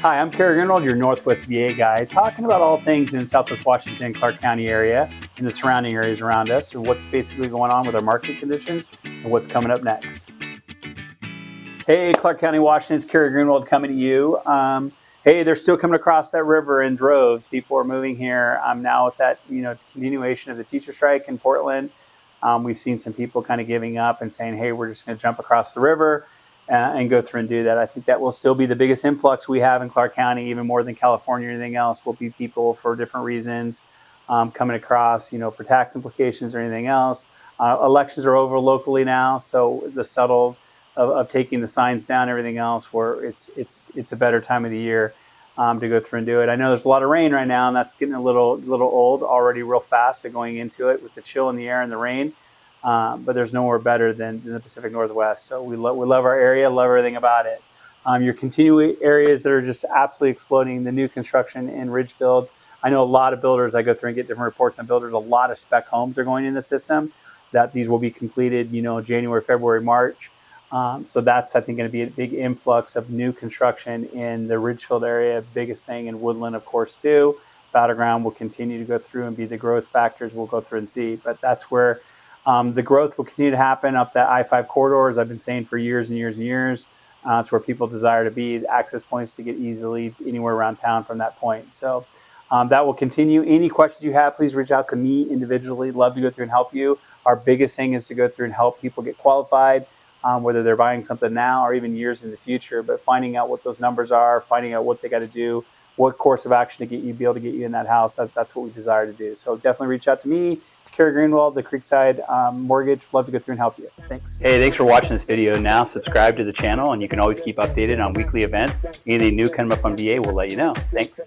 Hi, I'm Kerry Greenwald, your Northwest VA guy, talking about all things in Southwest Washington, Clark County area, and the surrounding areas around us, and what's basically going on with our market conditions, and what's coming up next. Hey, Clark County, Washington, it's Kerry Greenwald coming to you. Hey, they're still coming across that river in droves. People are moving here. I'm now with that, continuation of the teacher strike in Portland. We've seen some people kind of giving up and saying, hey, we're just going to jump across the river and go through and do that. I think that will still be the biggest influx we have in Clark County, even more than California or anything else, will be people for different reasons coming across, for tax implications or anything else. Elections are over locally now, so the subtle of taking the signs down, everything else, where it's a better time of the year to go through and do it. I know there's a lot of rain right now, and that's getting a little old already, real fast going into it with the chill in the air and the rain. But there's nowhere better than the Pacific Northwest. So we love our area, love everything about it. Your continuing areas that are just absolutely exploding, the new construction in Ridgefield. I know a lot of builders, I go through and get different reports on builders, a lot of spec homes are going in the system, that these will be completed, January, February, March. So that's, I think, going to be a big influx of new construction in the Ridgefield area, biggest thing in Woodland, of course, too. Battleground will continue to go through and be the growth factors we'll go through and see. But that's where the growth will continue to happen up that I-5 corridor, as I've been saying for years and years and years. It's where people desire to be, access points to get easily anywhere around town from that point. So that will continue. Any questions you have, please reach out to me individually. Love to go through and help you. Our biggest thing is to go through and help people get qualified, whether they're buying something now or even years in the future, but finding out what those numbers are, finding out what they got to do, what course of action to be able to get you in that house. That's what we desire to do. So definitely reach out to me, Kerry Greenwald, the Creekside Mortgage. Love to go through and help you. Thanks. Hey, thanks for watching this video. Now subscribe to the channel, and you can always keep updated on weekly events. Anything new coming up on VA, we'll let you know. Thanks.